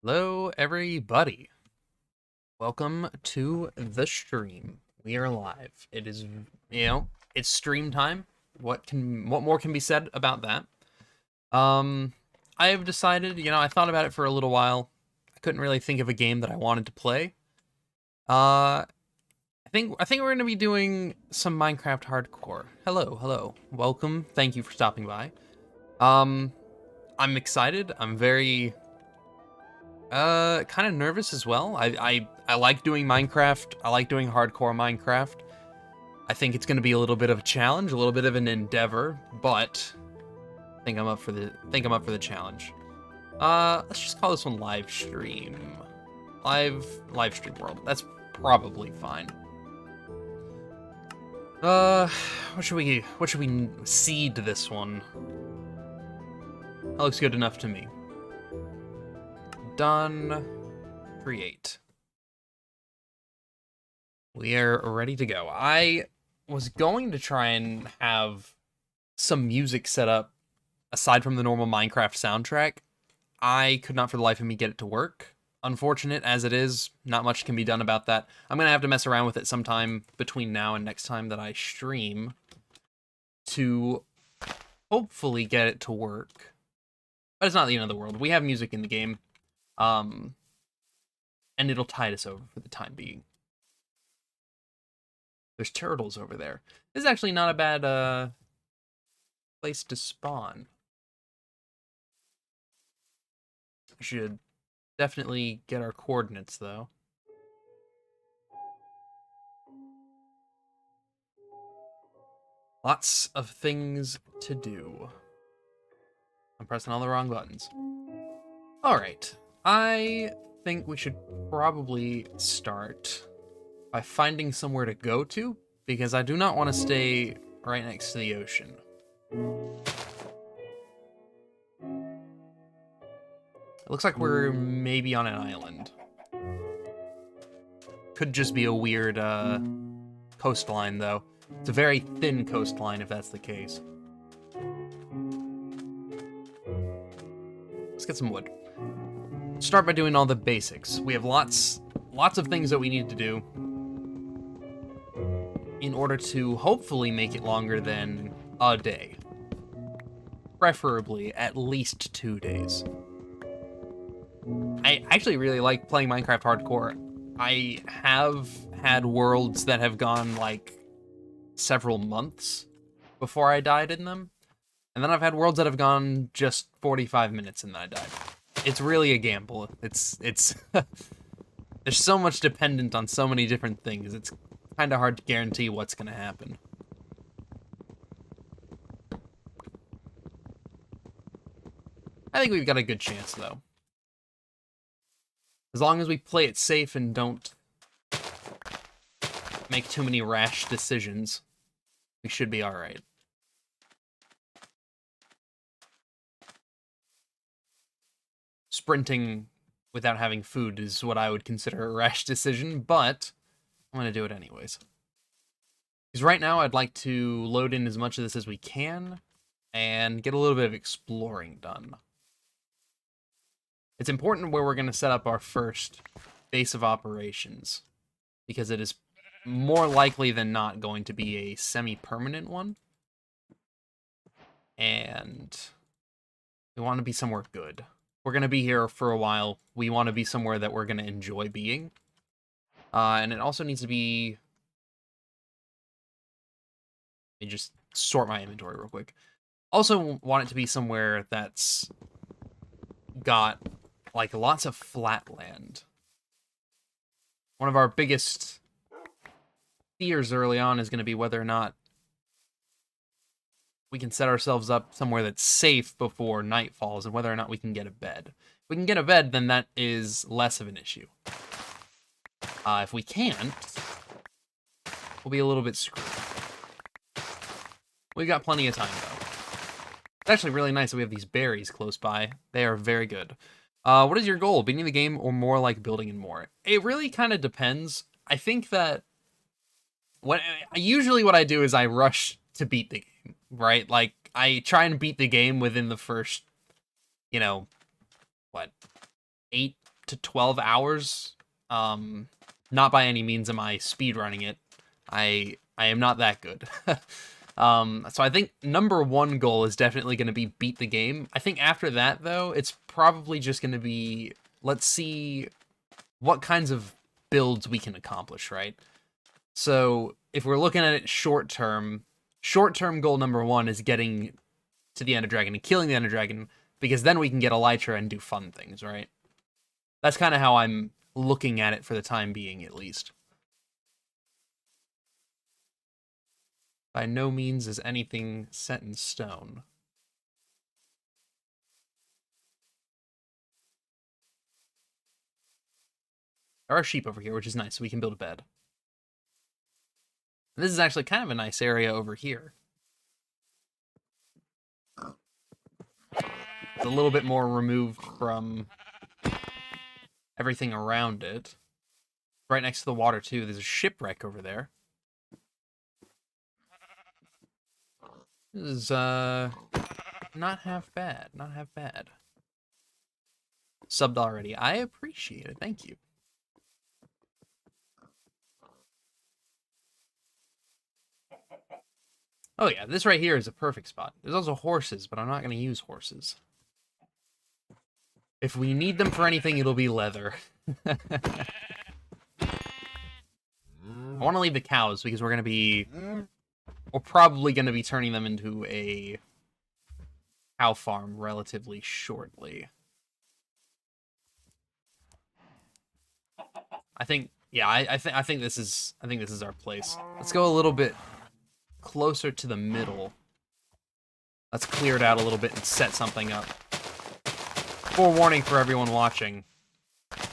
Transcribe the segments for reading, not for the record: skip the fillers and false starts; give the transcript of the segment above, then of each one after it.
Hello, everybody. Welcome to the stream. We are live. It is, it's stream time. What more can be said about that? I have decided, I thought about it for a little while. I couldn't really think of a game that I wanted to play. Uh, I think we're gonna be doing some Minecraft hardcore. Hello, hello, welcome. Thank you for stopping by. Um, I'm excited. I'm very kind of nervous as well. I like doing Minecraft. I like doing hardcore Minecraft. I think it's gonna be a little bit of a challenge, a little bit of an endeavor, but I think I'm up for the challenge. Let's just call this one live stream. Live stream world. That's probably fine. What should we seed this one? That looks good enough to me. Done. Create. We are ready to go. I was going to try and have some music set up aside from the normal Minecraft soundtrack. I could not for the life of me get it to work. Unfortunate as it is, not much can be done about that. I'm going to have to mess around with it sometime between now and next time that I stream to hopefully get it to work. But it's not the end of the world. We have music in the game. And it'll tide us over for the time being. There's turtles over there. This is actually not a bad place to spawn. We should definitely get our coordinates, though. Lots of things to do. I'm pressing all the wrong buttons. Alright, I think we should probably start by finding somewhere to go to, because I do not want to stay right next to the ocean. It looks like we're maybe on an island. Could just be a weird coastline, though. It's a very thin coastline, if that's the case. Let's get some wood. Start by doing all the basics. We have lots of things that we need to do in order to hopefully make it longer than a day. Preferably at least 2 days. I actually really like playing Minecraft Hardcore. I have had worlds that have gone like several months before I died in them. And then I've had worlds that have gone just 45 minutes and then I died. It's really a gamble. It's there's so much dependent on so many different things. It's kind of hard to guarantee what's going to happen. I think we've got a good chance, though. As long as we play it safe and don't make too many rash decisions, we should be alright. Sprinting without having food is what I would consider a rash decision, but I'm going to do it anyways. Because right now I'd like to load in as much of this as we can and get a little bit of exploring done. It's important where we're going to set up our first base of operations, because it is more likely than not going to be a semi-permanent one. And we want to be somewhere good. We're going to be here for a while. We want to be somewhere that we're going to enjoy being. And it also needs to be... Let me just sort my inventory real quick. Also want it to be somewhere that's got like lots of flat land. One of our biggest fears early on is going to be whether or not we can set ourselves up somewhere that's safe before night falls, and whether or not we can get a bed. If we can get a bed, then that is less of an issue. If we can't, we'll be a little bit screwed. We've got plenty of time, though. It's actually really nice that we have these berries close by. They are very good. What is your goal? Beating the game or more like building and more? It really kind of depends. I think that usually what I do is I rush to beat the game, right? Like, I try and beat the game within the first, 8 to 12 hours. Not by any means am I speedrunning it. I am not that good. So I think number one goal is definitely going to be beat the game. I think after that, though, it's probably just going to be, let's see what kinds of builds we can accomplish, right? So if we're looking at it short-term goal number 1 is getting to the Ender Dragon and killing the Ender Dragon, because then we can get Elytra and do fun things, right? That's kind of how I'm looking at it for the time being, at least. By no means is anything set in stone. There are sheep over here, which is nice, so we can build a bed. This is actually kind of a nice area over here. It's a little bit more removed from everything around it. Right next to the water, too. There's a shipwreck over there. This is, not half bad. Not half bad. Subbed already. I appreciate it. Thank you. Oh yeah, this right here is a perfect spot. There's also horses, but I'm not going to use horses. If we need them for anything, it'll be leather. I want to leave the cows because we're probably going to be turning them into a cow farm relatively shortly. I think, yeah, I think this is our place. Let's go a little bit closer to the middle. Let's clear it out a little bit and set something up. Forewarning for everyone watching.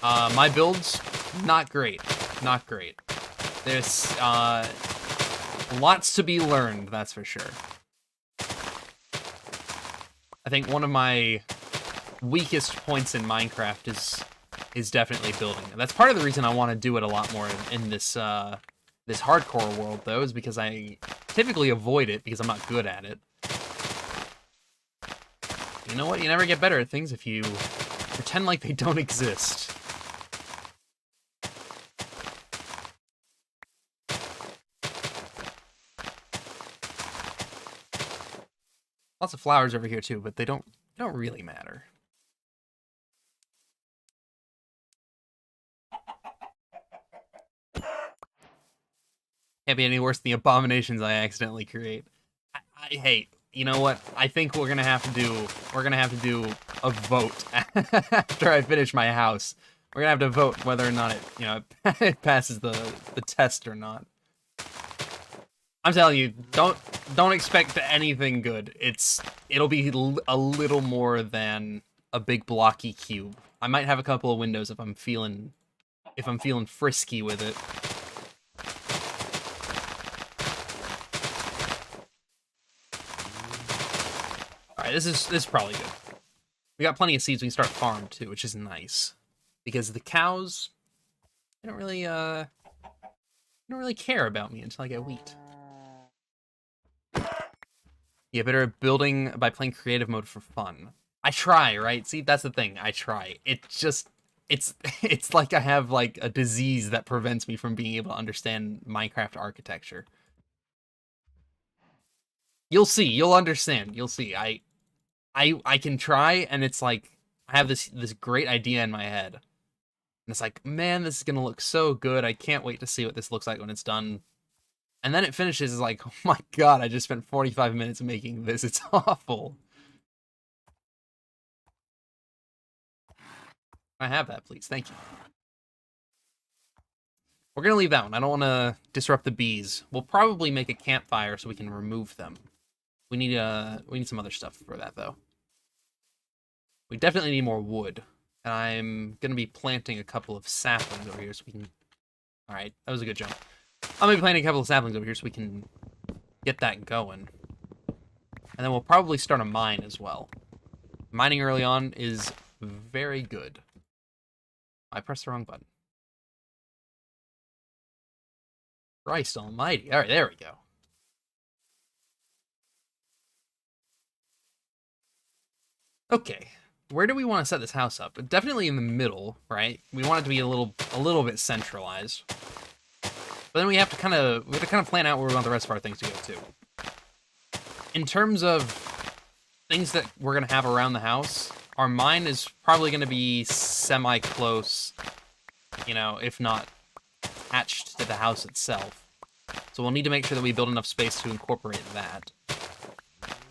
My build's not great. Not great. There's lots to be learned, that's for sure. I think one of my weakest points in Minecraft is definitely building. And that's part of the reason I want to do it a lot more in this this hardcore world, though, is because I typically avoid it because I'm not good at it. You know what? You never get better at things if you pretend like they don't exist. Lots of flowers over here too, but they don't really matter. Can't be any worse than the abominations I accidentally create. I hate. You know what? I think we're gonna have to do a vote after I finish my house. We're gonna have to vote whether or not it passes the test or not. I'm telling you, don't expect anything good. It'll be a little more than a big blocky cube. I might have a couple of windows if I'm feeling frisky with it. Alright, this is probably good. We got plenty of seeds. We can start a farm too, which is nice. Because the cows, they don't really care about me until I get wheat. Yeah, better at building by playing creative mode for fun. I try, right? See, that's the thing. I try. It's like I have like a disease that prevents me from being able to understand Minecraft architecture. You'll see. You'll understand. You'll see. I can try, and it's like I have this great idea in my head, and it's like, man, this is gonna look so good. I can't wait to see what this looks like when it's done. And then it finishes, it's like, oh my god, I just spent 45 minutes making this. It's awful. I have that, please. Thank you. We're gonna leave that one. I don't want to disrupt the bees. We'll probably make a campfire so we can remove them. We need some other stuff for that, though. We definitely need more wood. And I'm gonna be planting a couple of saplings over here so we can... Alright, that was a good jump. I'm gonna be planting a couple of saplings over here so we can get that going. And then we'll probably start a mine as well. Mining early on is very good. I pressed the wrong button. Christ almighty. Alright, there we go. Okay, where do we want to set this house up? Definitely in the middle, right? We want it to be a little bit centralized. But then we have to kind of plan out where we want the rest of our things to go to. In terms of things that we're gonna have around the house, our mine is probably gonna be semi-close, you know, if not attached to the house itself. So we'll need to make sure that we build enough space to incorporate that.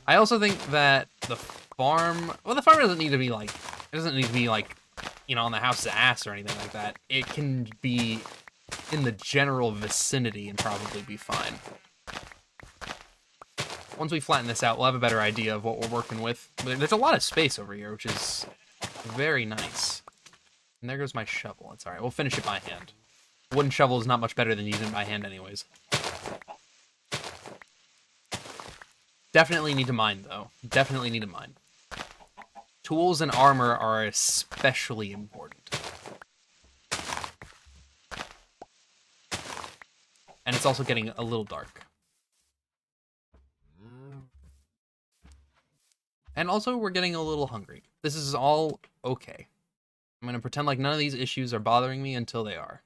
I also think that the farm... Well, the farm doesn't need to be, like... It doesn't need to be, like, you know, on the house's ass or anything like that. It can be in the general vicinity and probably be fine. Once we flatten this out, we'll have a better idea of what we're working with. But there's a lot of space over here, which is very nice. And there goes my shovel. It's alright. We'll finish it by hand. Wooden shovel is not much better than using it by hand anyways. Definitely need to mine, though. Definitely need to mine. Tools and armor are especially important. And it's also getting a little dark. And also, we're getting a little hungry. This is all okay. I'm going to pretend like none of these issues are bothering me until they are.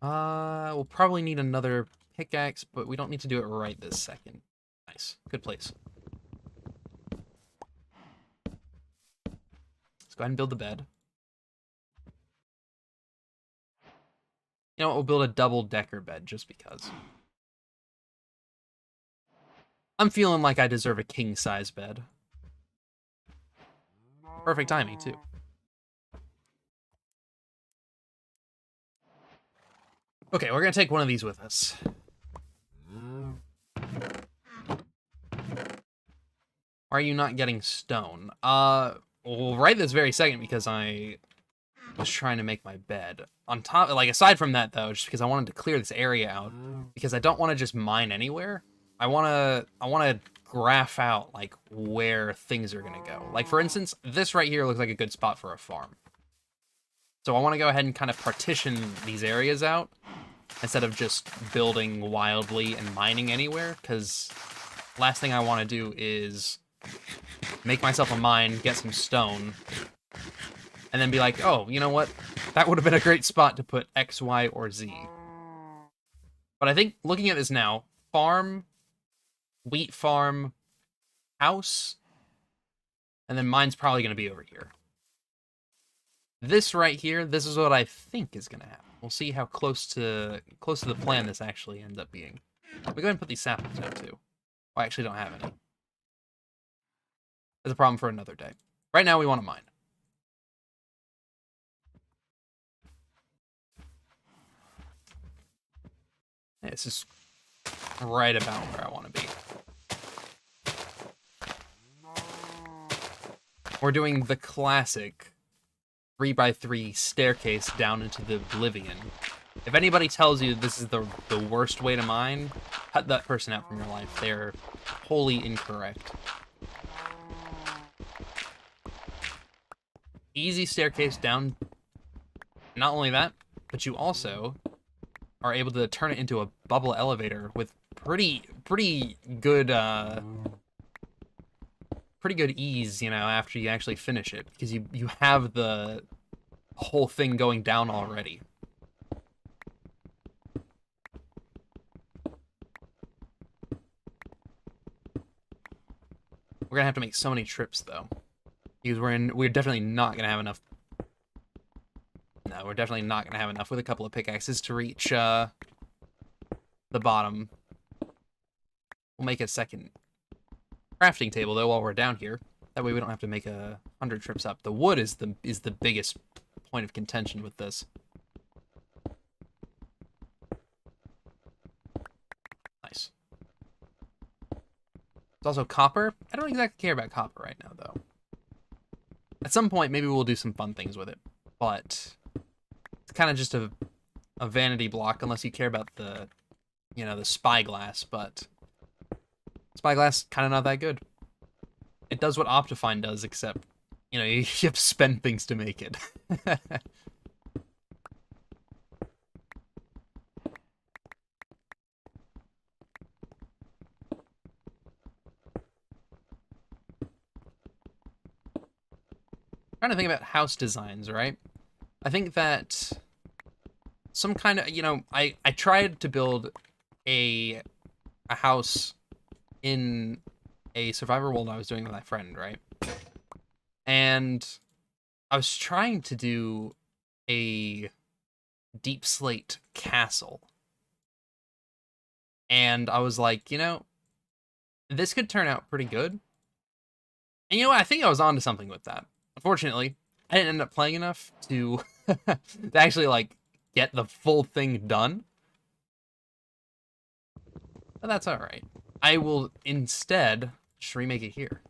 We'll probably need another pickaxe, but we don't need to do it right this second. Nice. Good place. Let's go ahead and build the bed. You know what? We'll build a double-decker bed just because. I'm feeling like I deserve a king-size bed. Perfect timing, too. Okay, we're gonna take one of these with us. Why are you not getting stone? Well, right this very second because I was trying to make my bed. On top, like, aside from that, though, just because I wanted to clear this area out, because I don't want to just mine anywhere. I want to graph out, like, where things are gonna go. Like, for instance, this right here looks like a good spot for a farm. So I want to go ahead and kind of partition these areas out instead of just building wildly and mining anywhere, because last thing I want to do is make myself a mine, get some stone, and then be like, oh, you know what? That would have been a great spot to put X, Y, or Z. But I think, looking at this now, farm, wheat farm, house, and then mine's probably going to be over here. This right here, this is what I think is going to happen. We'll see how close to the plan this actually ends up being. We'll go ahead and put these saplings out, too. I actually don't have any. That's a problem for another day. Right now, we want to mine. Yeah, this is right about where I want to be. We're doing the classic 3x3 staircase down into the oblivion. If anybody tells you this is the worst way to mine, cut that person out from your life. They're wholly incorrect. Easy staircase down. Not only that, but you also are able to turn it into a bubble elevator with pretty good ease, you know, after you actually finish it, because you have the whole thing going down already. We're gonna have to make so many trips though, because we're definitely not gonna have enough. No, we're definitely not gonna have enough with a couple of pickaxes to reach the bottom. We'll make a second crafting table though while we're down here. That way we don't have to make 100 trips up. The wood is the biggest point of contention with this. Nice. There's also copper. I don't exactly care about copper right now though. At some point maybe we'll do some fun things with it, but it's kind of just a vanity block unless you care about the, you know, the spyglass, but spyglass kind of not that good. It does what Optifine does, except, you know, you have to spend things to make it. Trying to think about house designs, right? I think that some kind of, you know, I tried to build a house in a Survivor World I was doing with my friend, right? And I was trying to do a deep slate castle. And I was like, you know, this could turn out pretty good. And you know what? I think I was onto something with that. Unfortunately, I didn't end up playing enough to, to actually, like, get the full thing done. But that's alright. I will instead just remake it here.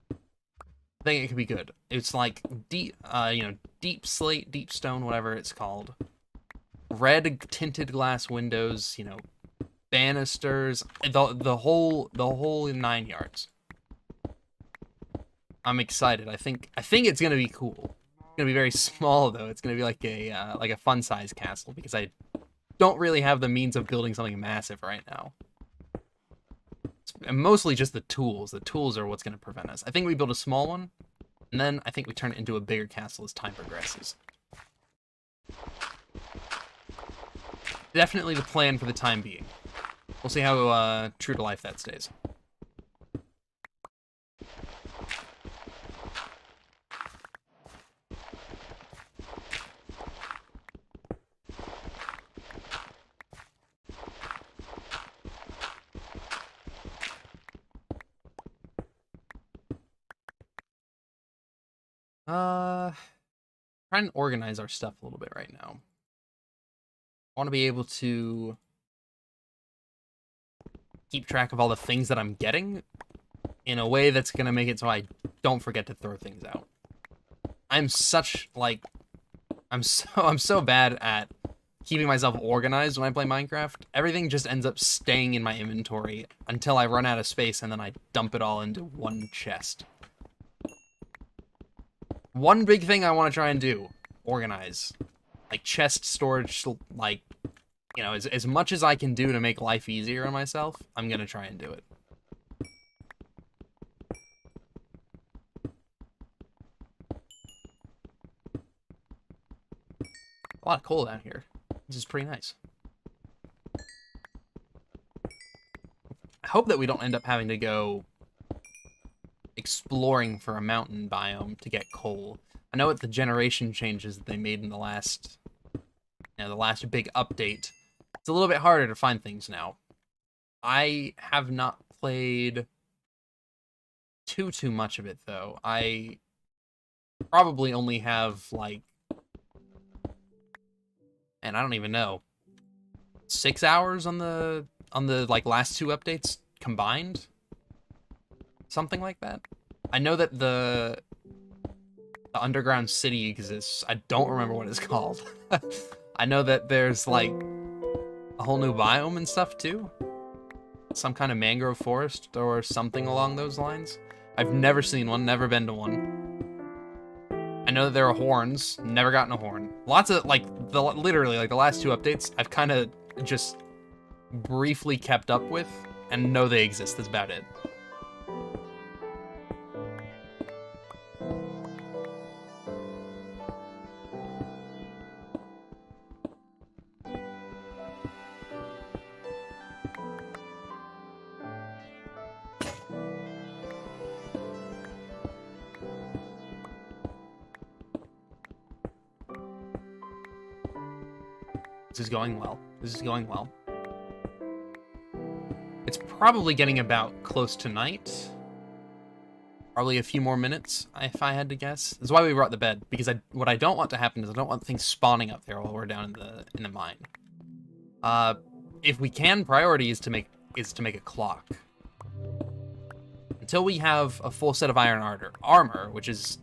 I think it could be good. It's like deep, you know, deep slate, deep stone, whatever it's called. Red tinted glass windows, you know, banisters, the whole 9 yards. I'm excited. I think it's gonna be cool. It's gonna be very small though. It's gonna be like a fun size castle because I don't really have the means of building something massive right now. And mostly just the tools. The tools are what's gonna prevent us. I think we build a small one, and then I think we turn it into a bigger castle as time progresses. Definitely the plan for the time being. We'll see how true to life that stays. Trying to organize our stuff a little bit right now. I want to be able to keep track of all the things that I'm getting in a way that's going to make it so I don't forget to throw things out. I'm such, like, I'm so bad at keeping myself organized when I play Minecraft. Everything just ends up staying in my inventory until I run out of space, and then I dump it all into one chest. One big thing I want to try and do, organize. Like, chest storage, like, you know, as much as I can do to make life easier on myself, I'm going to try and do it. A lot of coal down here. This is pretty nice. I hope that we don't end up having to go exploring for a mountain biome to get coal. I know with the generation changes that they made in the last, you know, the last big update, it's a little bit harder to find things now. I have not played too much of it though. I probably only have like, and I don't even know, 6 hours on the like last 2 updates combined, something like that. I know that the underground city exists. I don't remember what it's called. I know that there's like a whole new biome and stuff too. Some kind of mangrove forest or something along those lines. I've never seen one, never been to one. I know that there are horns, never gotten a horn. Lots of, like, literally, like, the last 2 updates, I've kind of just briefly kept up with and know they exist. That's about it. This is going well. This is going well. It's probably getting about close to night. Probably a few more minutes, if I had to guess. That's why we brought the bed, because what I don't want to happen is I don't want things spawning up there while we're down in the mine. If we can, priority is to make a clock. Until we have a full set of iron armor, which is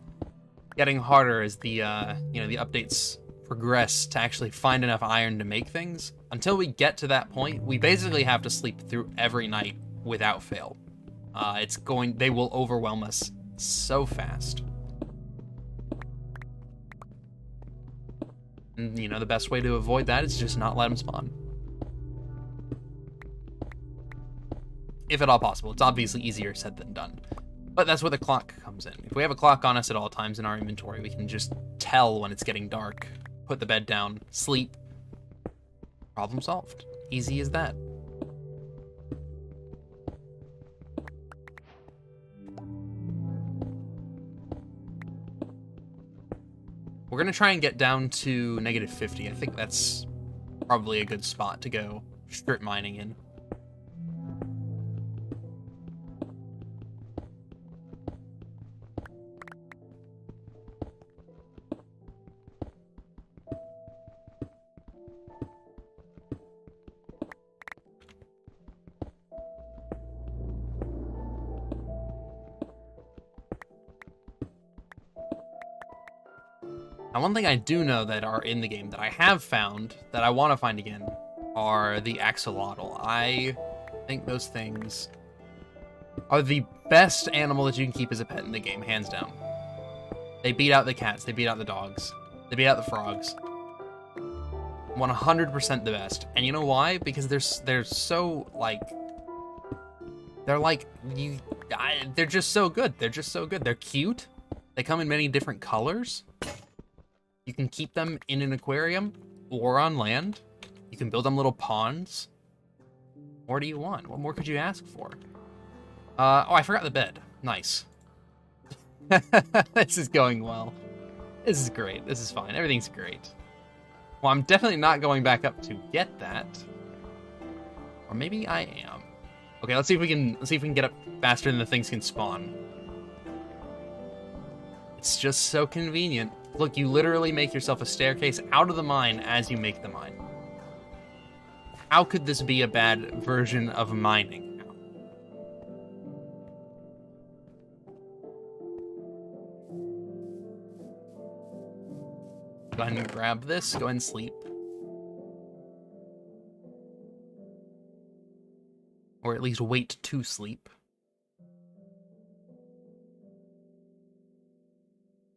getting harder as the you know, the updates progress to actually find enough iron to make things. Until we get to that point, we basically have to sleep through every night without fail. They will overwhelm us so fast. And, you know, the best way to avoid that is just not let them spawn. If at all possible. It's obviously easier said than done. But that's where the clock comes in. If we have a clock on us at all times in our inventory, we can just tell when it's getting dark, put the bed down, sleep. Problem solved. Easy as that. We're gonna try and get down to -50. I think that's probably a good spot to go strip mining in. Now, one thing I do know that are in the game that I have found that I want to find again are the axolotl. I think those things are the best animal that you can keep as a pet in the game, hands down. They beat out the cats, they beat out the dogs, they beat out the frogs. 100% the best. And you know why? Because they're so, like... They're just so good. They're just so good. They're cute. They come in many different colors. You can keep them in an aquarium or on land. You can build them little ponds. What do you want? What more could you ask for? Oh, I forgot the bed. Nice. This is going well. This is great. This is fine. Everything's great. Well, I'm definitely not going back up to get that. Or maybe I am. Okay, let's see if we can get up faster than the things can spawn. It's just so convenient. Look, you literally make yourself a staircase out of the mine as you make the mine. How could this be a bad version of mining? Go ahead and grab this, go ahead and sleep. Or at least wait to sleep.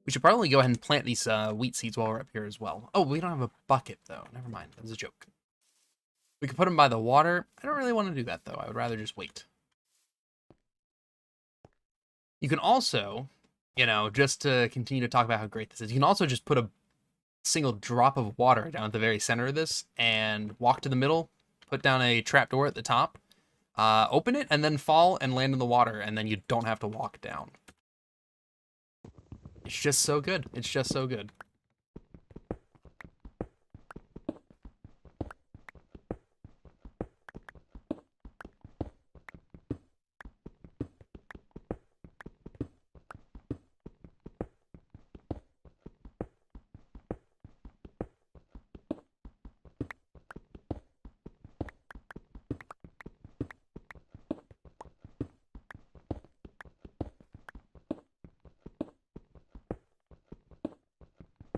We should probably go ahead and plant these wheat seeds while we're up here as well. Oh, we don't have a bucket, though. Never mind. That was a joke. We could put them by the water. I don't really want to do that, though. I would rather just wait. You can also, you know, just to continue to talk about how great this is, you can also just put a single drop of water down at the very center of this and walk to the middle, put down a trapdoor at the top, open it, and then fall and land in the water, and then you don't have to walk down. It's just so good. It's just so good.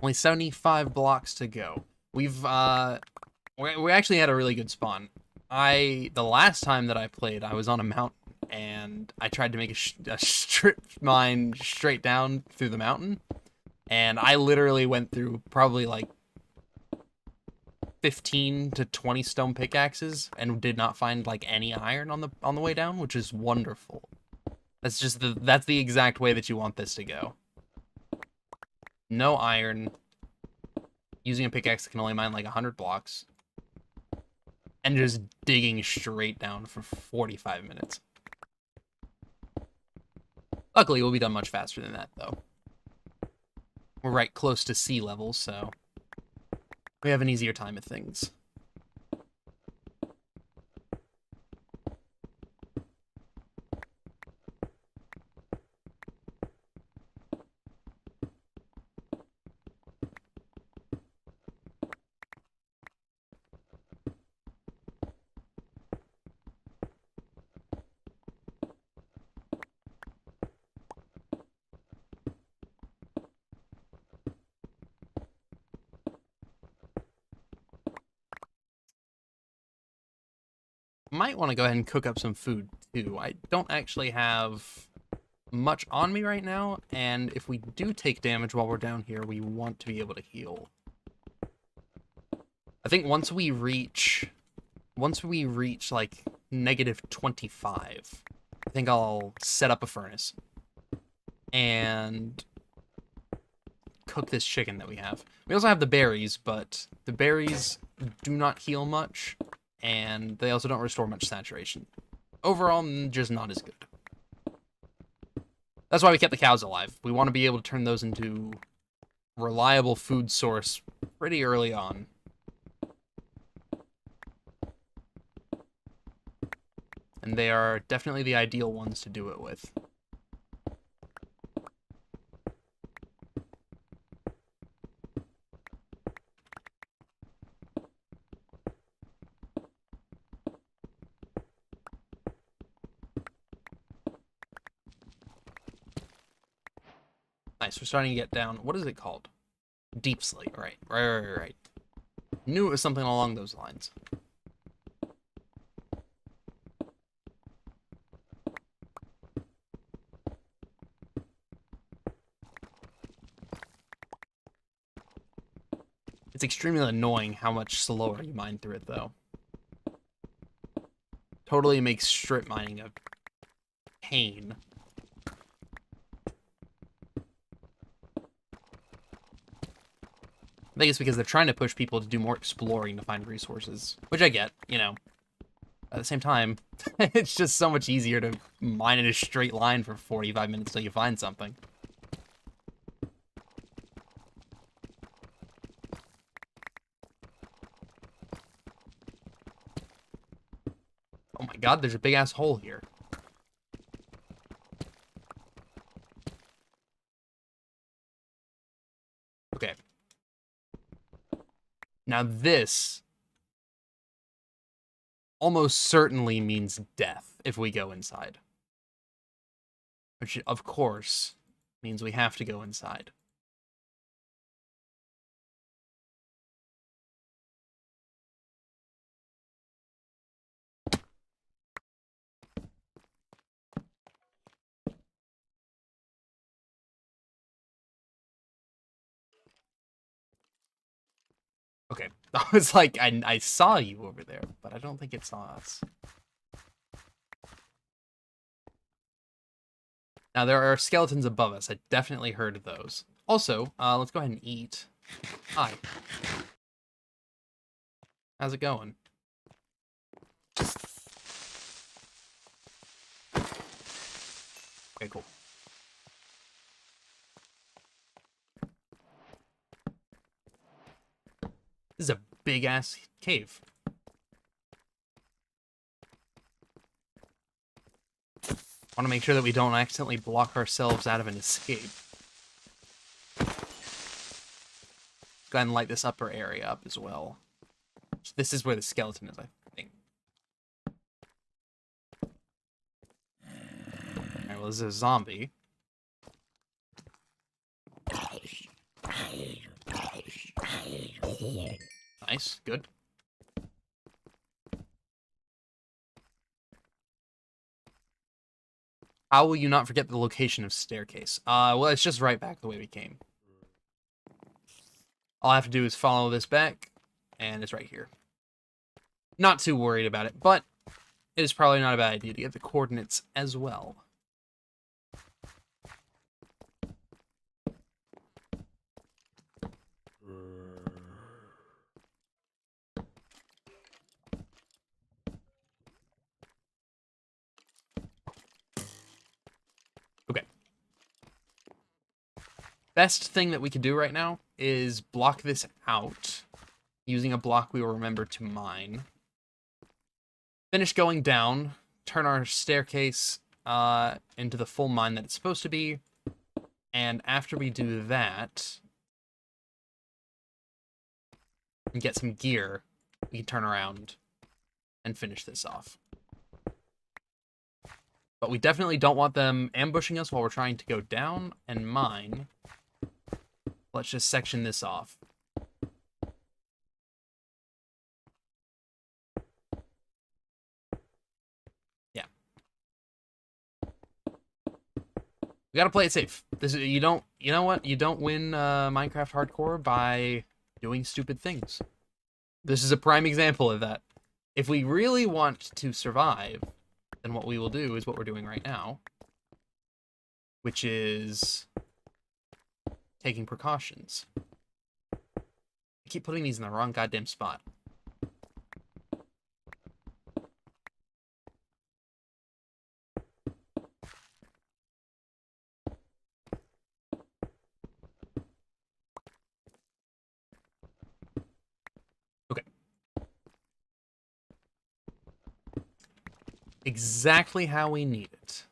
Only 75 blocks to go. We actually had a really good spawn. The last time that I played, I was on a mountain and I tried to make a strip mine straight down through the mountain, and I literally went through probably like 15 to 20 stone pickaxes and did not find like any iron on the way down, which is wonderful. That's the exact way that you want this to go. No iron, using a pickaxe that can only mine like 100 blocks, and just digging straight down for 45 minutes. Luckily, we'll be done much faster than that, though. We're right close to sea level, so we have an easier time of things. Might want to go ahead and cook up some food too. I don't actually have much on me right now, and if we do take damage while we're down here, we want to be able to heal. I think once we reach like -25, I think I'll set up a furnace and cook this chicken that we have. We also have the berries, but the berries do not heal much, and they also don't restore much saturation. Overall, just not as good. That's why we kept the cows alive. We want to be able to turn those into reliable food source pretty early on. And they are definitely the ideal ones to do it with. Nice, we're starting to get down. What is it called? Deep slate, right. Knew it was something along those lines. It's extremely annoying how much slower you mine through it, though. Totally makes strip mining a pain. I think it's because they're trying to push people to do more exploring to find resources, which I get, you know. At the same time, it's just so much easier to mine in a straight line for 45 minutes till you find something. Oh my god, there's a big ass hole here. Okay. Now this almost certainly means death if we go inside. Which, of course, means we have to go inside. Okay, I was like, I saw you over there, but I don't think it saw us. Now, there are skeletons above us. I definitely heard those. Also, let's go ahead and eat. Hi. How's it going? Okay, cool. This is a big-ass cave. I want to make sure that we don't accidentally block ourselves out of an escape. Let's go ahead and light this upper area up as well. This is where the skeleton is, I think. Alright, well, this is a zombie. Nice, good. How will you not forget the location of staircase? Well, it's just right back the way we came. All I have to do is follow this back, and it's right here. Not too worried about it, but it is probably not a bad idea to get the coordinates as well. Okay. Best thing that we can do right now is block this out using a block we will remember to mine. Finish going down, turn our staircase into the full mine that it's supposed to be, and after we do that, and get some gear, we can turn around and finish this off. But we definitely don't want them ambushing us while we're trying to go down and mine. Let's just section this off. Yeah. We gotta play it safe. This is, you know what? You don't win Minecraft Hardcore by doing stupid things. This is a prime example of that. If we really want to survive, then what we will do is what we're doing right now, which is taking precautions. I keep putting these in the wrong goddamn spot. Exactly how we need it.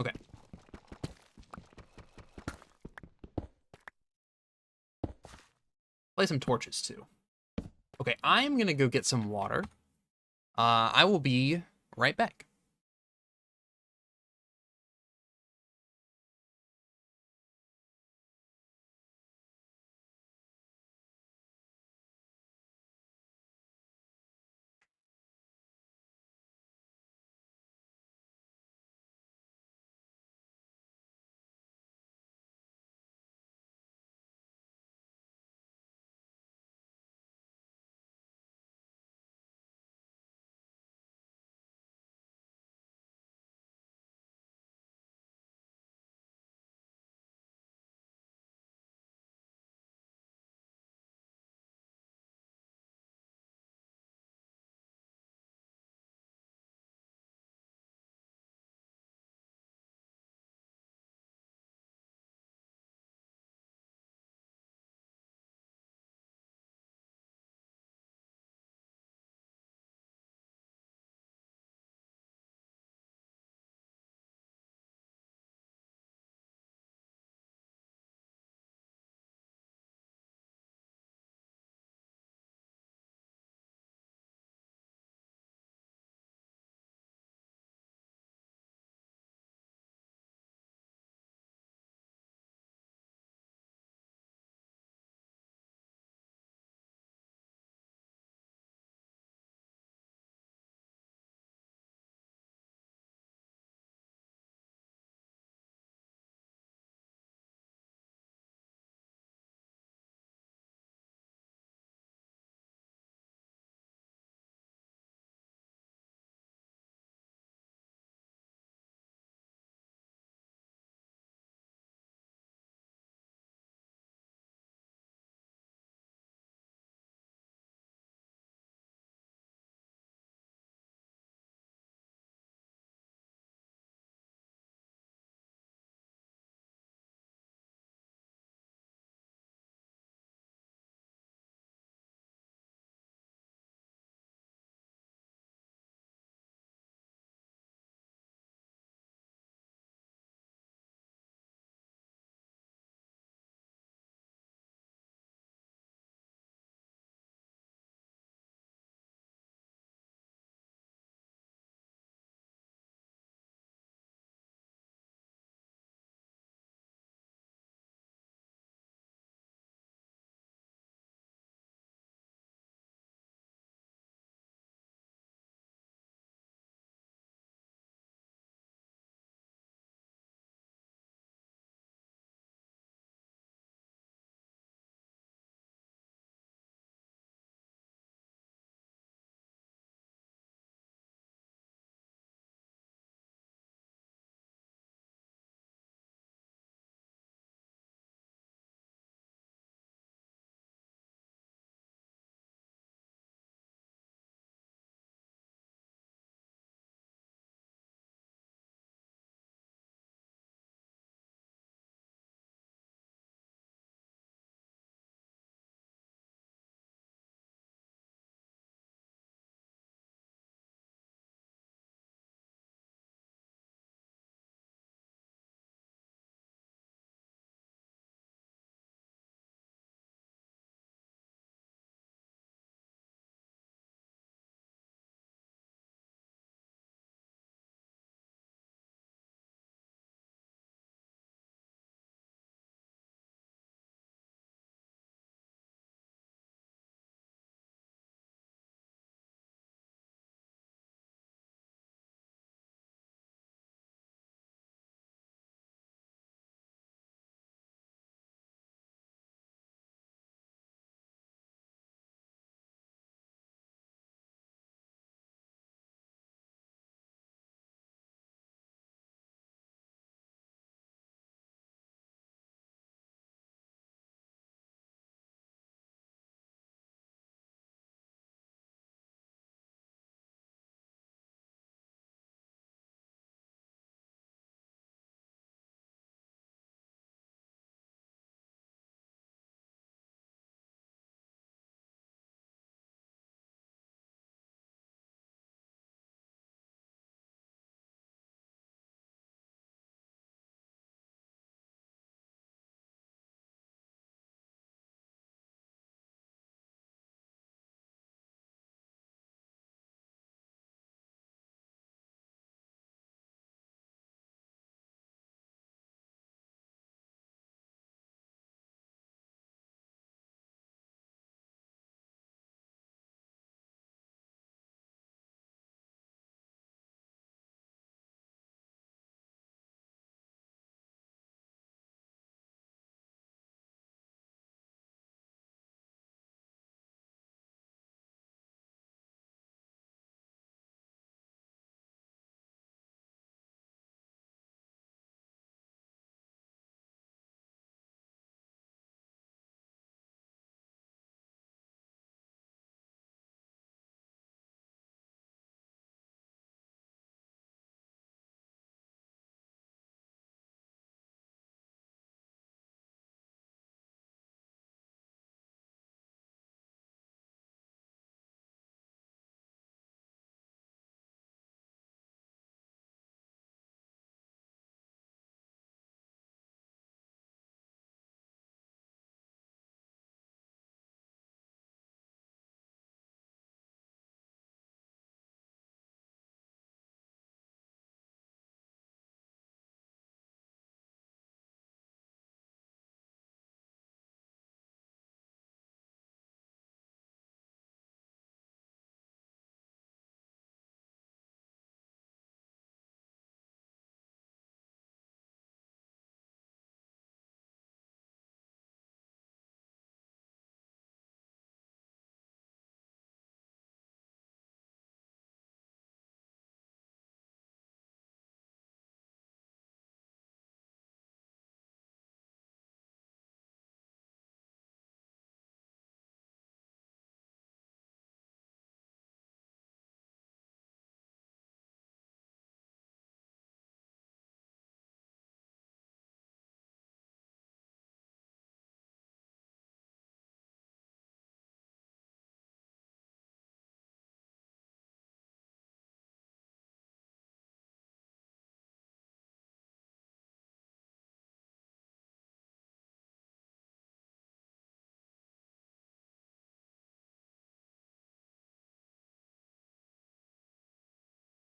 Okay. Play some torches too. Okay, I'm gonna go get some water. I will be right back.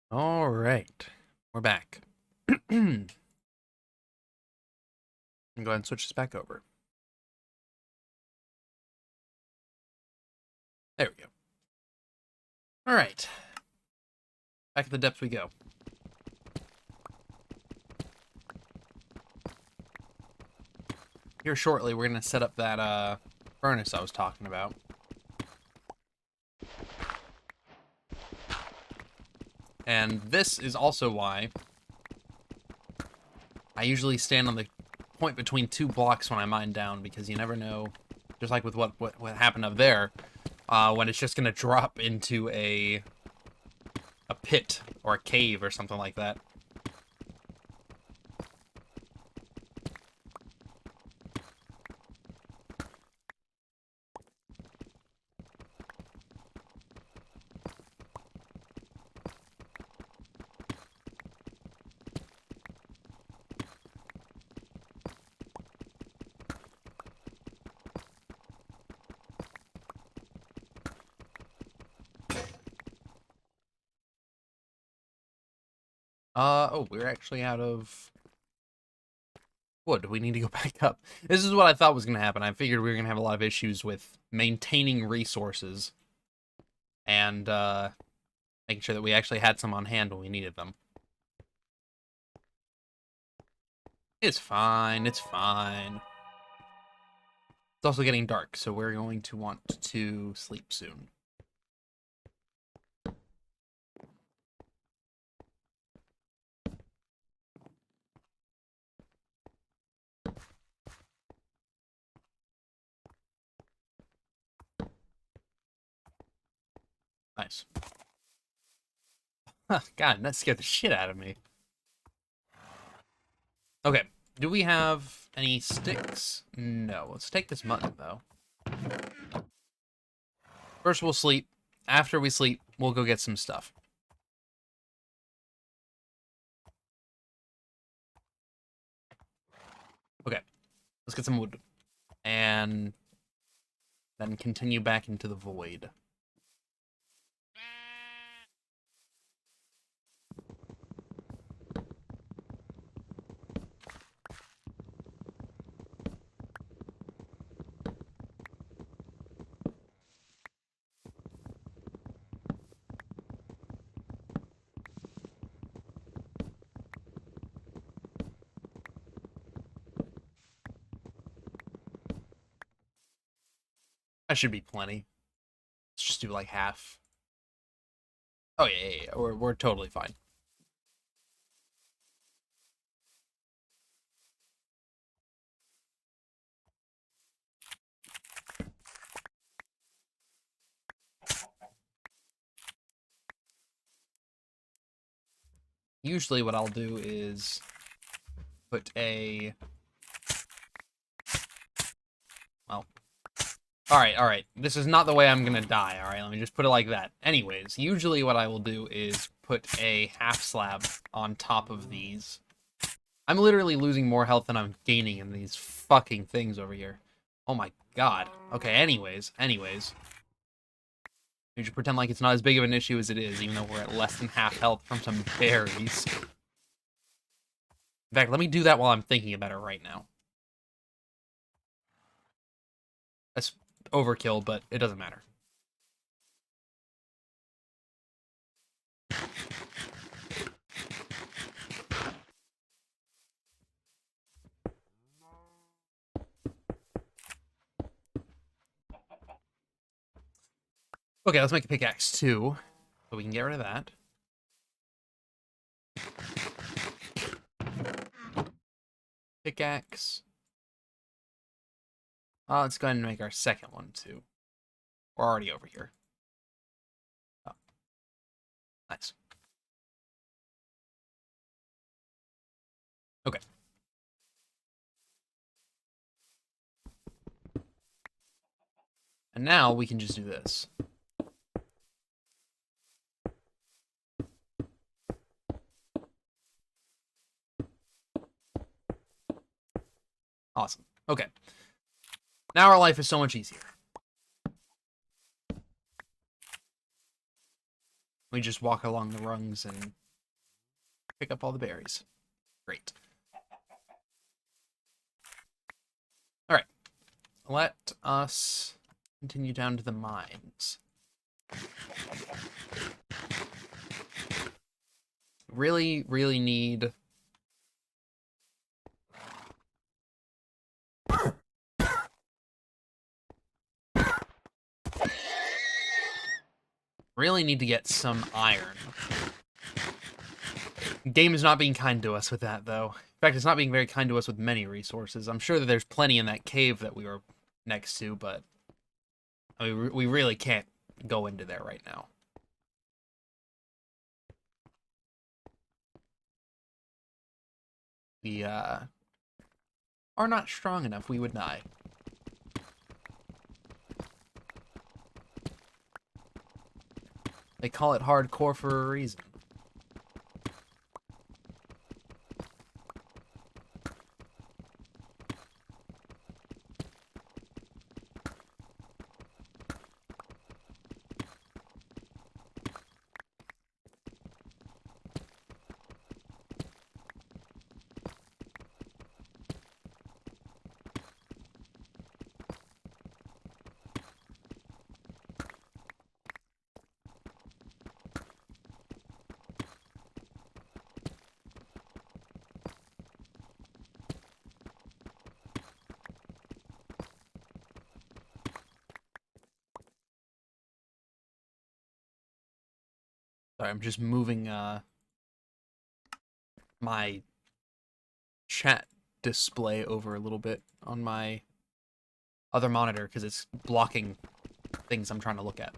All right, we're back. And go ahead and switch this back over. There we go. All right, back at the depths we go. Here shortly, we're gonna set up that furnace I was talking about. And this is also why I usually stand on the point between 2 blocks when I mine down, because you never know, just like with what happened up there, when it's just gonna drop into a pit or a cave or something like that. Oh, we're actually out of wood. We need to go back up. This is what I thought was going to happen. I figured we were going to have a lot of issues with maintaining resources and making sure that we actually had some on hand when we needed them. It's fine. It's fine. It's also getting dark, so we're going to want to sleep soon. Nice. God, that scared the shit out of me. Okay, do we have any sticks? No. Let's take this mutton, though. First, we'll sleep. After we sleep, we'll go get some stuff. Okay, let's get some wood. And then continue back into the void. That should be plenty. Let's just do like half. Oh, yeah. We're totally fine. Usually what I'll do is put a... Well... Alright. This is not the way I'm gonna die, alright? Let me just put it like that. Anyways, usually what I will do is put a half slab on top of these. I'm literally losing more health than I'm gaining in these fucking things over here. Oh my god. Okay, anyways. You just pretend like it's not as big of an issue as it is, even though we're at less than half health from some berries. In fact, let me do that while I'm thinking about it right now. That's overkill, but it doesn't matter. Okay, let's make a pickaxe too, so we can get rid of that. Pickaxe. Let's go ahead and make our second one too. We're already over here. Oh. Nice. Okay. And now we can just do this. Awesome. Okay. Now our life is so much easier. We just walk along the rungs and pick up all the berries. Great. All right. Let us continue down to the mines. Really, really need... Really need to get some iron. Game is not being kind to us with that, though. In fact, it's not being very kind to us with many resources. I'm sure that there's plenty in that cave that we were next to, but we really can't go into there right now. We are not strong enough. We would die. They call it hardcore for a reason. Sorry, I'm just moving my chat display over a little bit on my other monitor because it's blocking things I'm trying to look at.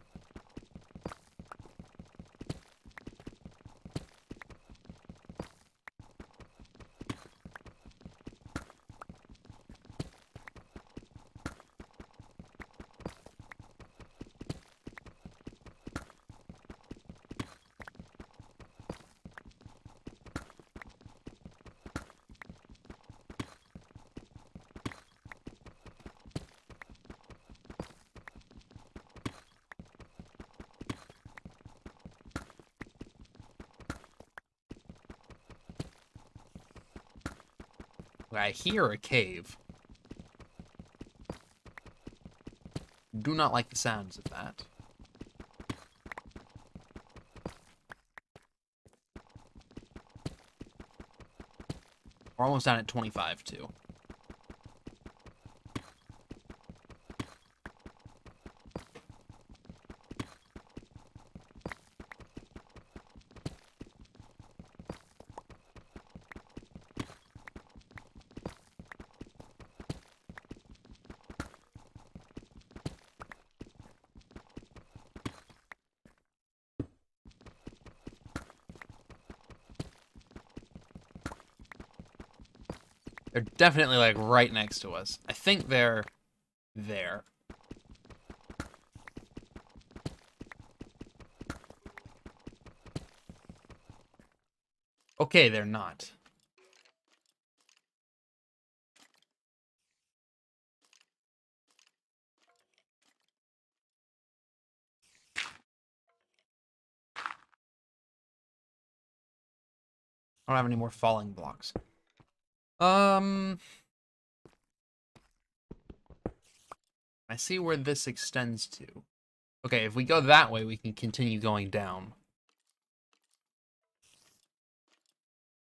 I hear a cave. Do not like the sounds of that. We're almost down at 25, too. They're definitely, like, right next to us. I think they're there. Okay, they're not. I don't have any more falling blocks. I see where this extends to. Okay, if we go that way, we can continue going down.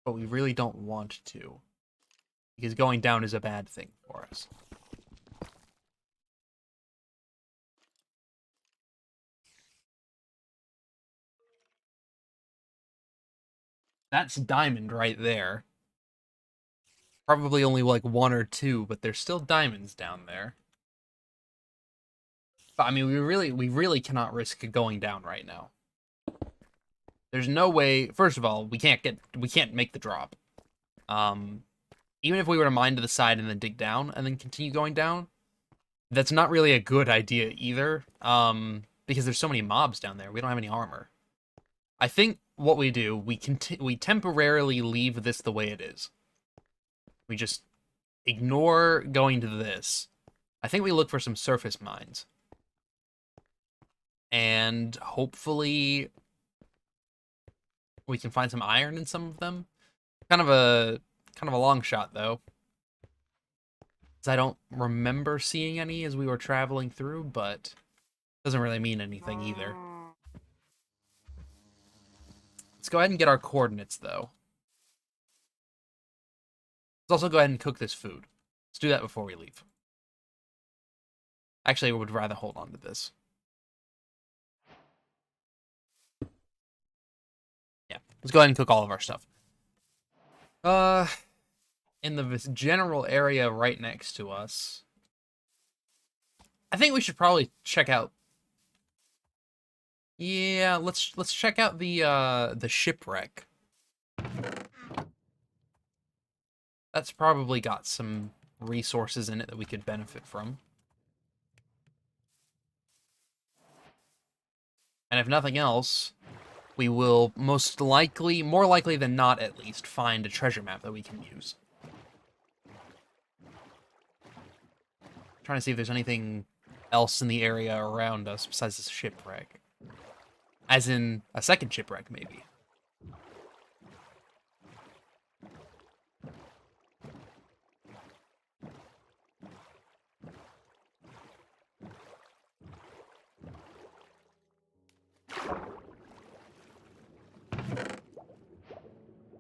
But we really don't want to. Because going down is a bad thing for us. That's diamond right there. Probably only like one or two, but there's still diamonds down there. But I mean, we really cannot risk going down right now. There's no way. First of all, we can't make the drop. Even if we were to mine to the side and then dig down and then continue going down, that's not really a good idea either. Because there's so many mobs down there. We don't have any armor. I think what we do, we temporarily leave this the way it is. We just ignore going to this. I think we look for some surface mines. And hopefully We can find some iron in some of them. Kind of a long shot though. 'Cause I don't remember seeing any as we were traveling through, but doesn't really mean anything either. Let's go ahead and get our coordinates though. Let's also go ahead and cook this food. Let's do that before we leave. Actually, I would rather hold on to this. Yeah, let's go ahead and cook all of our stuff. In the general area right next to us, I think we should probably check out. Yeah, let's check out the shipwreck. That's probably got some resources in it that we could benefit from. And if nothing else, we will most likely, more likely than not at least, find a treasure map that we can use. Trying to see if there's anything else in the area around us besides this shipwreck. As in, a second shipwreck, maybe.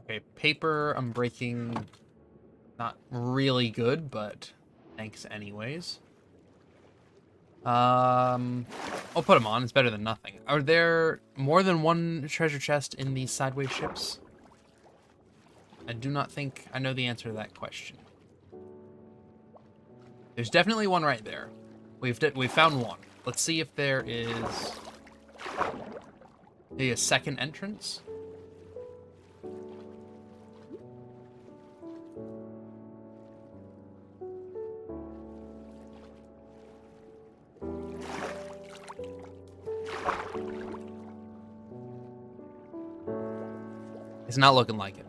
Okay, paper I'm breaking. Not really good, but thanks anyways. I'll put them on. It's better than nothing. Are there more than one treasure chest in these sideways ships? I do not think I know the answer to that question. There's definitely one right there. We've found one. Let's see if there is maybe a second entrance. It's not looking like it.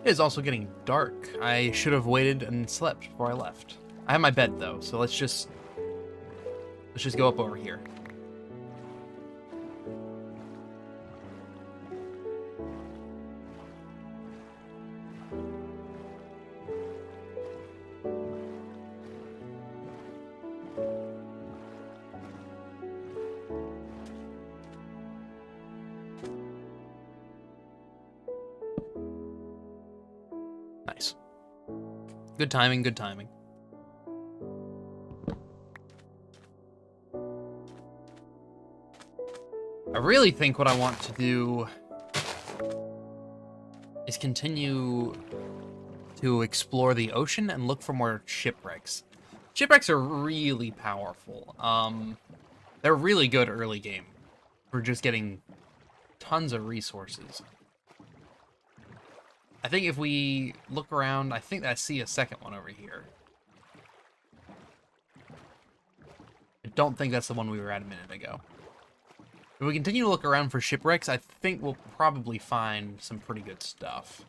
It is also getting dark. I should have waited and slept before I left. I have my bed though, so let's just go up over here. Nice. Good timing, good timing. I really think what I want to do is continue to explore the ocean and look for more shipwrecks. Shipwrecks are really powerful. They're really good early game for just getting tons of resources. I think if we look around, I think I see a second one over here. I don't think that's the one we were at a minute ago. If we continue to look around for shipwrecks, I think we'll probably find some pretty good stuff.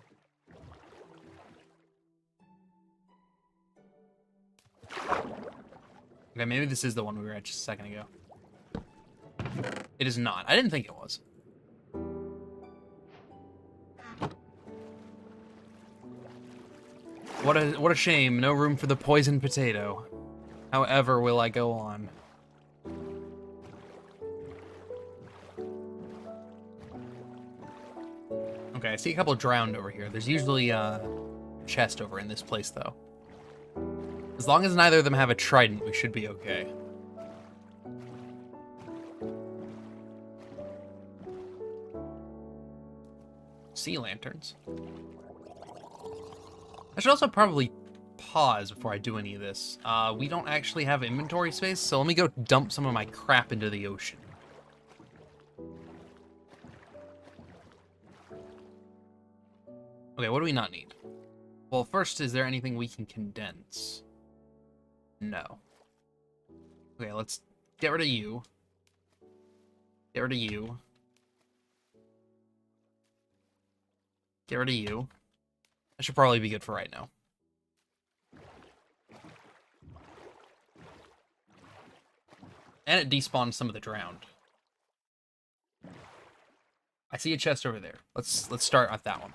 Okay, maybe this is the one we were at just a second ago. It is not. I didn't think it was. What a shame. No room for the poisoned potato. However, will I go on? Okay, I see a couple drowned over here. There's usually a chest over in this place, though. As long as neither of them have a trident, we should be okay. Sea lanterns. I should also probably pause before I do any of this. We don't actually have inventory space, so let me go dump some of my crap into the ocean. Okay, what do we not need? Well, first, is there anything we can condense? No. Okay, let's Get rid of you. Get rid of you. Get rid of you. That should probably be good for right now. And it despawned some of the drowned. I see a chest over there. Let's start at that one.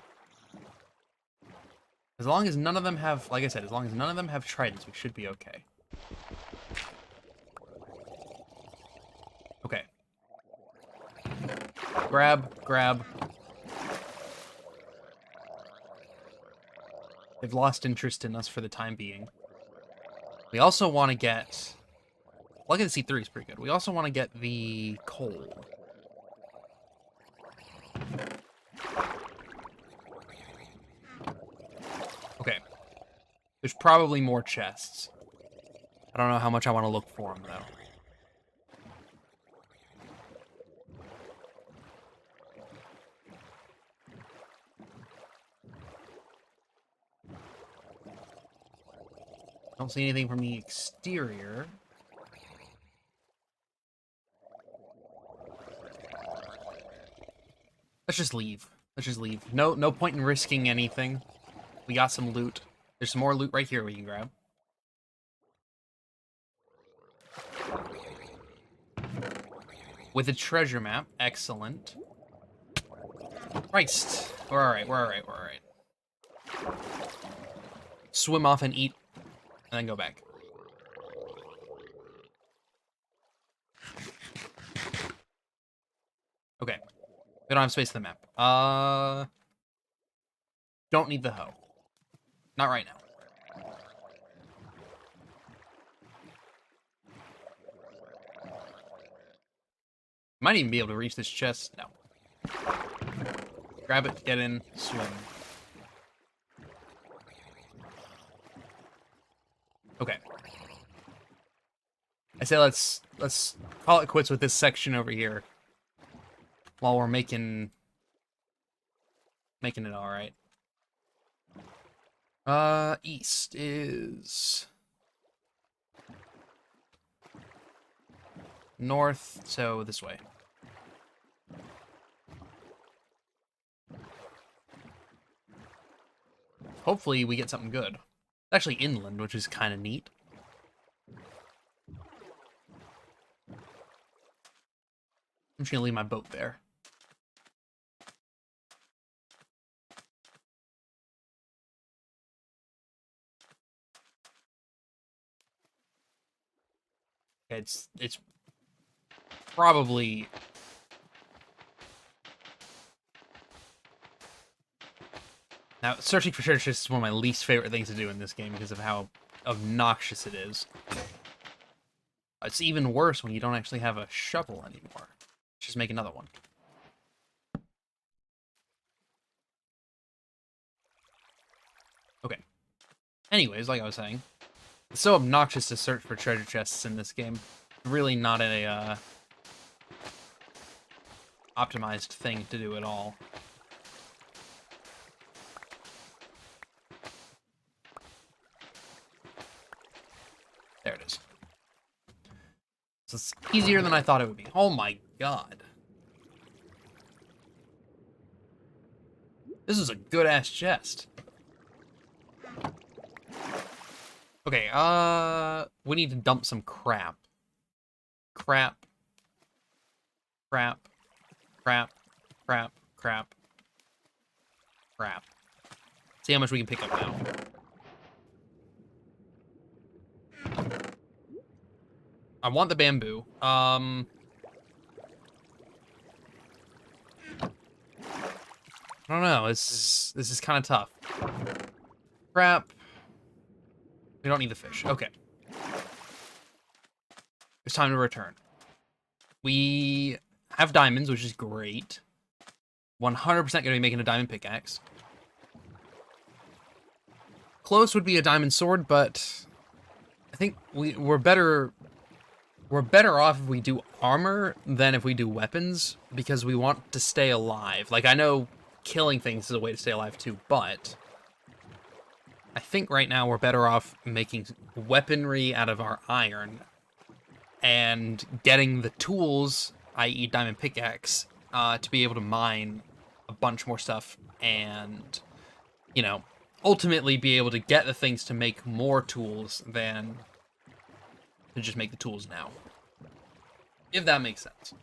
As long as none of them have, like I said, as long as none of them have tridents, we should be okay. Okay. Grab. They've lost interest in us for the time being. We also want to get... Lucky the C3 is pretty good. We also want to get the coal. Okay. There's probably more chests. I don't know how much I want to look for them, though. Don't see anything from the exterior. Let's just leave. Let's just leave. No point in risking anything. We got some loot. There's some more loot right here we can grab. With a treasure map. Excellent. Christ. We're alright. Swim off and eat, and then go back. Okay. We don't have space on the map. Don't need the hoe. Not right now. Might even be able to reach this chest. No. Grab it, get in, swim. Okay. I say let's call it quits with this section over here. While we're making it all right. East is north, so this way. Hopefully we get something good. It's actually inland, which is kind of neat. I'm just gonna leave my boat there. It's probably now searching for treasure chests is one of my least favorite things to do in this game because of how obnoxious it is. It's even worse when you don't actually have a shovel anymore. Just make another one. Okay. Anyways, like I was saying, it's so obnoxious to search for treasure chests in this game. Really not a optimized thing to do at all. There it is. So it's easier than I thought it would be. Oh my god. This is a good-ass chest. Okay, we need to dump some crap. Crap. See how much we can pick up now. I want the bamboo. I don't know. This is kind of tough. Crap. We don't need the fish. Okay. It's time to return. We have diamonds, which is great. 100% going to be making a diamond pickaxe. Close would be a diamond sword, but I think we're better off if we do armor than if we do weapons, because we want to stay alive. Like, I know killing things is a way to stay alive too, but I think right now we're better off making weaponry out of our iron and getting the tools, i.e. diamond pickaxe, to be able to mine a bunch more stuff and, you know, ultimately be able to get the things to make more tools than to just make the tools now. If that makes sense.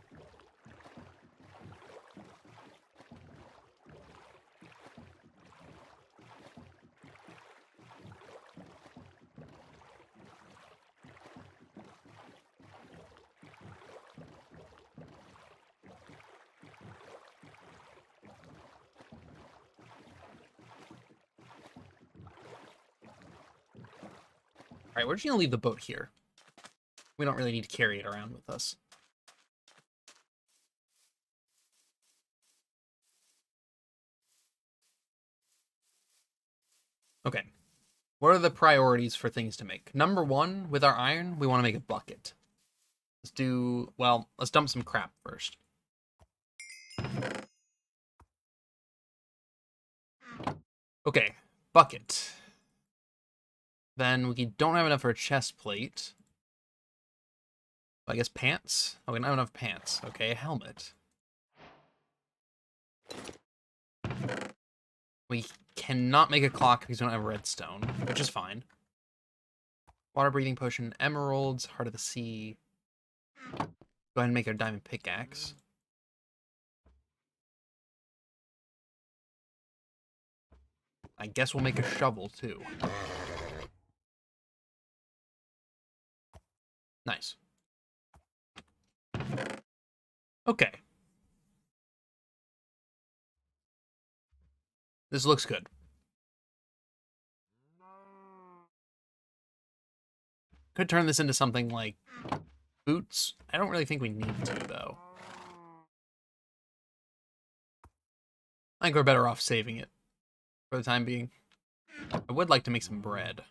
Alright, we're just gonna leave the boat here. We don't really need to carry it around with us. Okay. What are the priorities for things to make? Number one, with our iron, we want to make a bucket. Let's dump some crap first. Okay, bucket. Then we don't have enough for a chest plate. I guess pants? Oh, we don't have enough pants. Okay, helmet. We cannot make a clock because we don't have redstone, which is fine. Water breathing potion, emeralds, heart of the sea. Go ahead and make our diamond pickaxe. I guess we'll make a shovel too. Nice. Okay. This looks good. Could turn this into something like boots. I don't really think we need to, though. I think we're better off saving it for the time being. I would like to make some bread.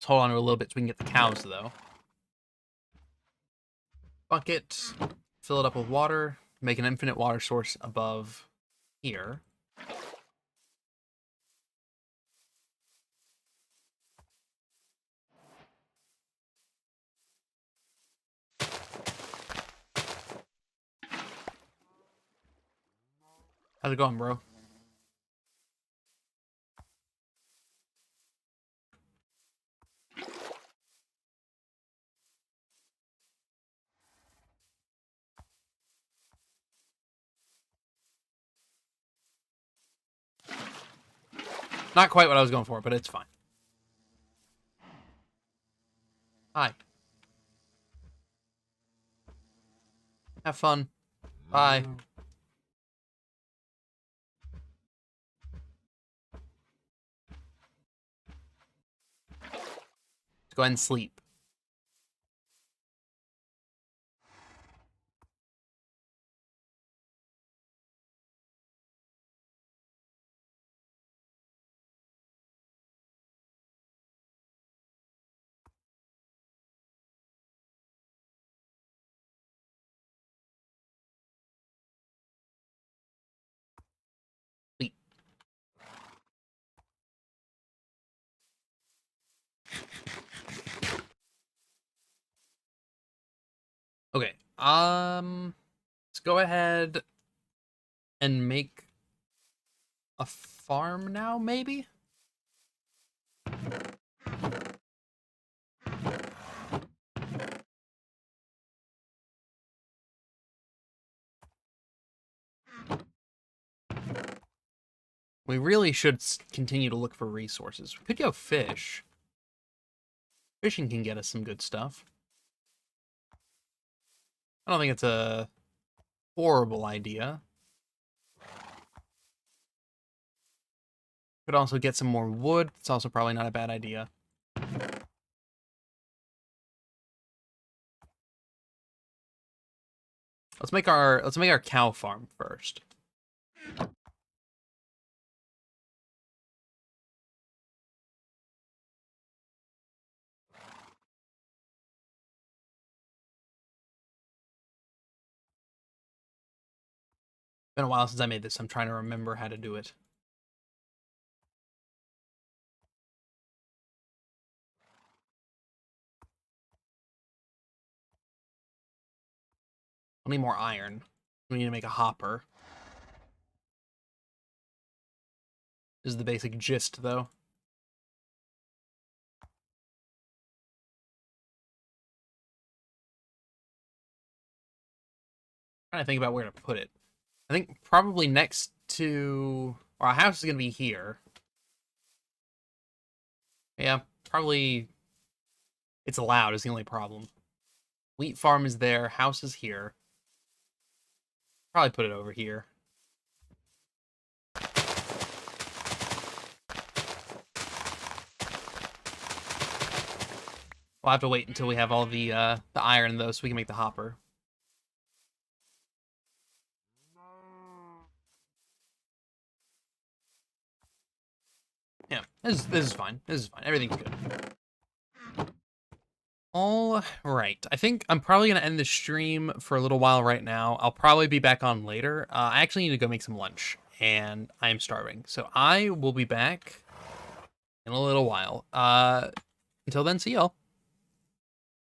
Let's hold on to a little bit so we can get the cows, though. Bucket. Fill it up with water. Make an infinite water source above here. How's it going, bro? Not quite what I was going for, but it's fine. Hi. Have fun. Bye. Let's go ahead and sleep. Sleep. Okay. Let's go ahead and make a farm now, maybe? We really should continue to look for resources. We could go fish. Fishing can get us some good stuff. I don't think it's a horrible idea. Could also get some more wood. It's also probably not a bad idea. Let's make our cow farm first. Been a while since I made this. I'm trying to remember how to do it. I need more iron. We need to make a hopper. This is the basic gist, though. Trying to think about where to put it. I think probably next to... Our house is going to be here. Yeah, probably... It's loud is the only problem. Wheat farm is there. House is here. Probably put it over here. We'll have to wait until we have all the iron, though, so we can make the hopper. Yeah, this is fine. This is fine. Everything's good. All right. I think I'm probably going to end the stream for a little while right now. I'll probably be back on later. I actually need to go make some lunch, and I am starving. So I will be back in a little while. Until then, see y'all.